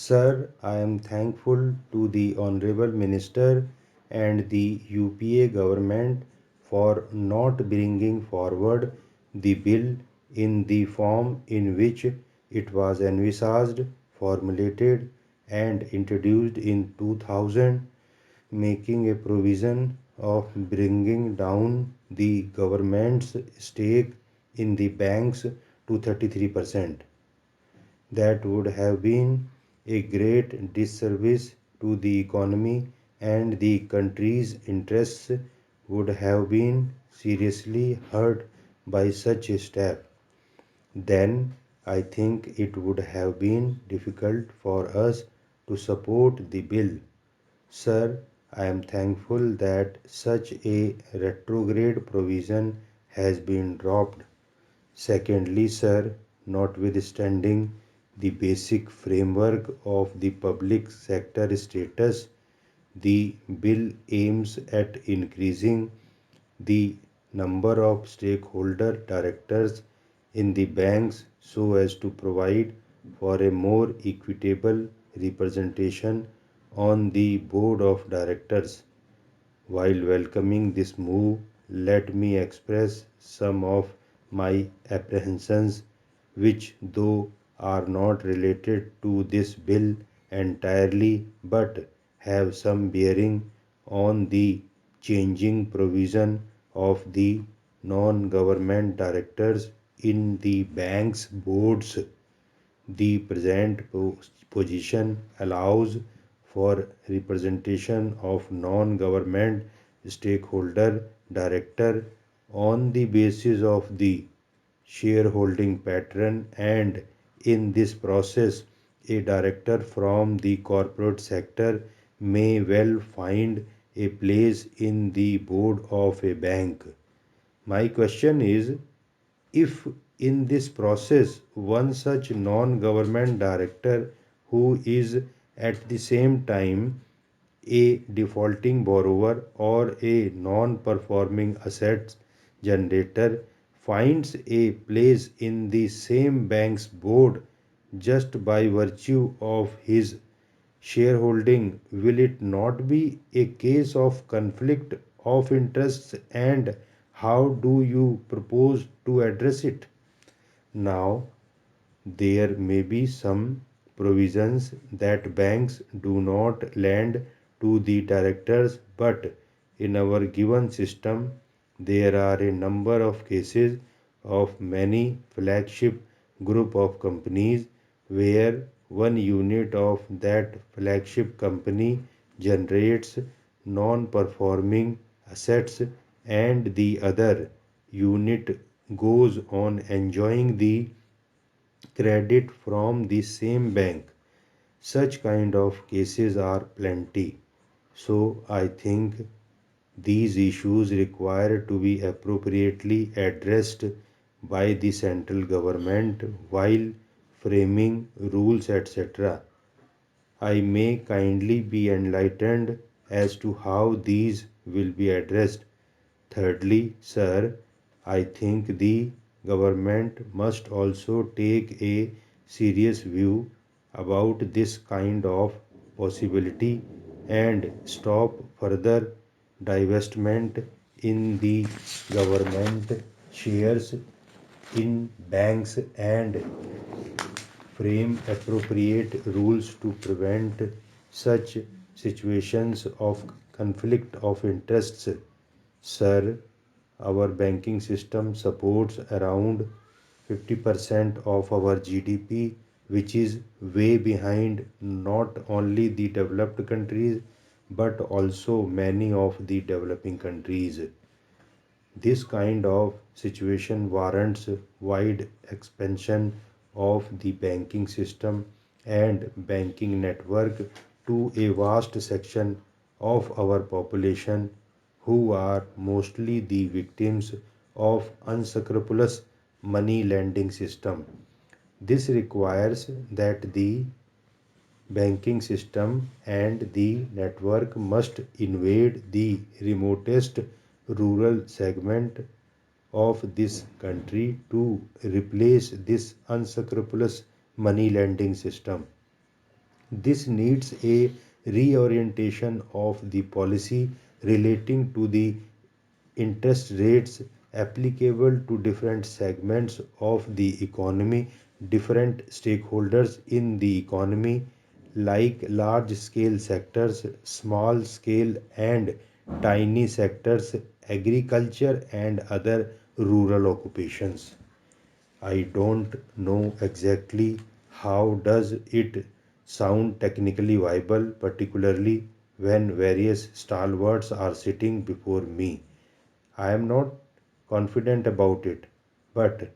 Sir, I am thankful to the Honorable Minister and the UPA government for not bringing forward the bill in the form in which it was envisaged, formulated, and introduced in 2000, making a provision of bringing down the government's stake in the banks to 33%. That would have been a great disservice to the economy, and the country's interests would have been seriously hurt by such a step. Then I think it would have been difficult for us to support the bill. Sir, I am thankful that such a retrograde provision has been dropped. Secondly, sir, notwithstanding the basic framework of the public sector status, the bill aims at increasing the number of stakeholder directors in the banks so as to provide for a more equitable representation on the board of directors. While welcoming this move, let me express some of my apprehensions, which, though are not related to this bill entirely but have some bearing on the changing provision of the non government directors in the bank's boards. The present position allows for representation of non-government stakeholder director on the basis of the shareholding pattern, and in this process a director from the corporate sector may well find a place in the board of a bank. My question is, if in this process one such non government director who is at the same time a defaulting borrower or a non performing assets generator finds a place in the same bank's board just by virtue of his shareholding, will it not be a case of conflict of interests, and how do you propose to address it? Now, there may be some provisions that banks do not lend to the directors, but in our given system, there are a number of cases of many flagship group of companies where one unit of that flagship company generates non-performing assets and the other unit goes on enjoying the credit from the same bank. Such kind of cases are plenty. So I think these issues require to be appropriately addressed by the central government while framing rules, etc. I may kindly be enlightened as to how these will be addressed. Thirdly, sir, I think the government must also take a serious view about this kind of possibility and stop further divestment in the government shares in banks and frame appropriate rules to prevent such situations of conflict of interests. Sir, our banking system supports around 50% of our GDP, which is way behind not only the developed countries but also many of the developing countries. This kind of situation warrants wide expansion of the banking system and banking network to a vast section of our population who are mostly the victims of unscrupulous money lending system. This requires that the banking system and the network must invade the remotest rural segment of this country to replace this unscrupulous money lending system. This needs a reorientation of the policy relating to the interest rates applicable to different segments of the economy, different stakeholders in the economy, like large scale sectors, small scale and tiny sectors, agriculture, and other rural occupations. I don't know exactly how does it sound technically viable, particularly when various stalwarts are sitting before me. I am not confident about it, but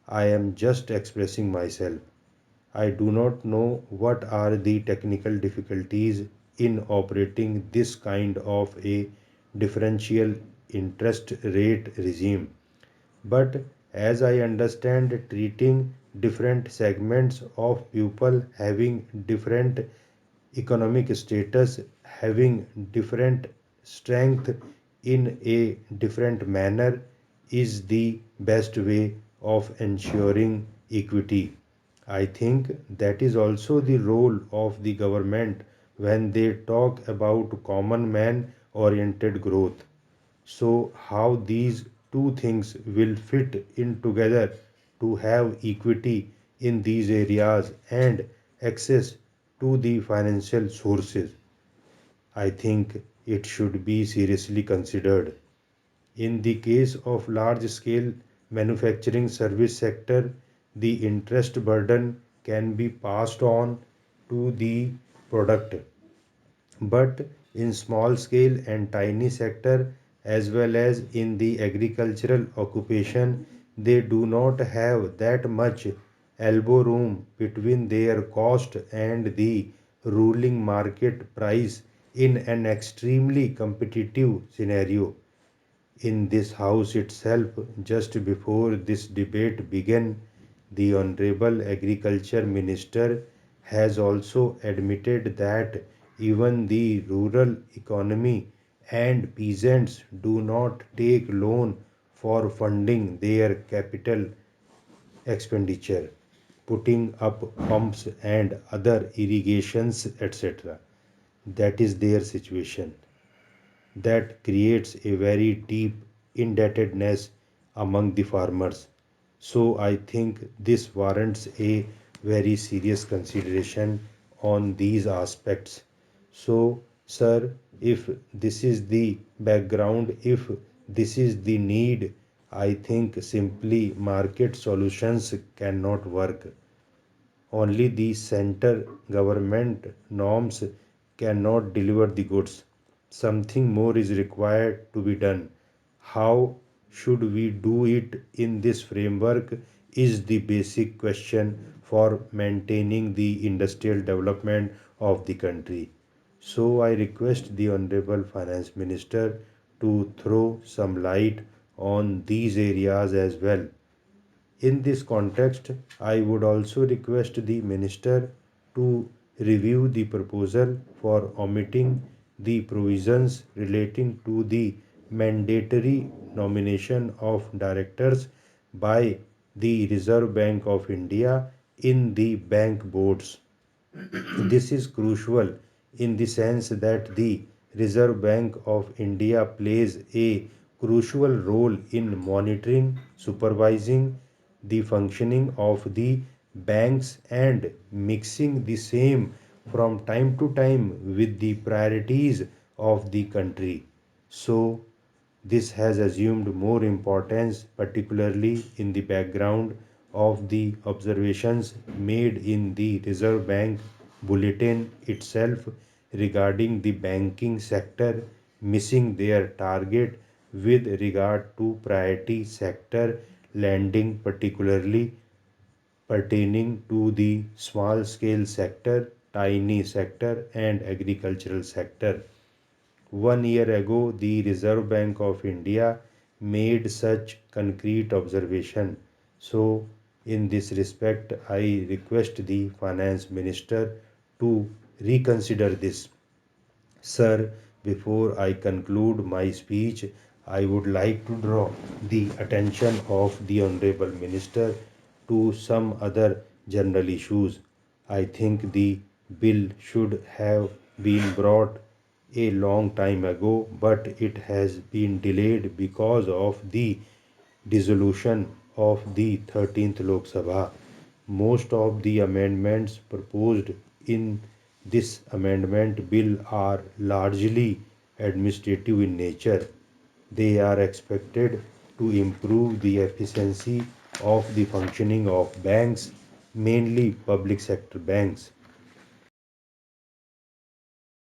I am just expressing myself. I do not know what are the technical difficulties in operating this kind of a differential interest rate regime. But as I understand, treating different segments of people having different economic status, having different strength in a different manner is the best way of ensuring equity. I think that is also the role of the government when they talk about common man oriented growth. So, how these two things will fit in together to have equity in these areas and access to the financial sources, I think it should be seriously considered. In the case of large scale manufacturing service sector, the interest burden can be passed on to the product, but in small scale and tiny sector as well as in the agricultural occupation they do not have that much elbow room between their cost and the ruling market price in an extremely competitive scenario. In this house itself, just before this debate began, the Honorable Agriculture Minister has also admitted that even the rural economy and peasants do not take loan for funding their capital expenditure, putting up pumps and other irrigations, etc. That is their situation that creates a very deep indebtedness among the farmers. So I think this warrants a very serious consideration on these aspects. So, sir, if this is the background, if this is the need, I think simply market solutions cannot work. Only the center government norms cannot deliver the goods. Something more is required to be done. How should we do it in this framework is the basic question for maintaining the industrial development of the country. So I request the Honorable Finance Minister to throw some light on these areas as well. In this context, I would also request the Minister to review the proposal for omitting the provisions relating to the mandatory nomination of directors by the Reserve Bank of India in the bank boards. This is crucial in the sense that the Reserve Bank of India plays a crucial role in monitoring, supervising the functioning of the banks and mixing the same from time to time with the priorities of the country. So, this has assumed more importance, particularly in the background of the observations made in the Reserve Bank bulletin itself regarding the banking sector missing their target with regard to priority sector lending, particularly pertaining to the small scale sector, tiny sector, and agricultural sector. 1 year ago, the Reserve Bank of India made such concrete observation. So, in this respect, I request the Finance Minister to reconsider this. Sir, before I conclude my speech, I would like to draw the attention of the Honorable Minister to some other general issues. I think the bill should have been brought a long time ago, but it has been delayed because of the dissolution of the 13th Lok Sabha. Most of the amendments proposed in this amendment bill are largely administrative in nature. They are expected to improve the efficiency of the functioning of banks, mainly public sector banks.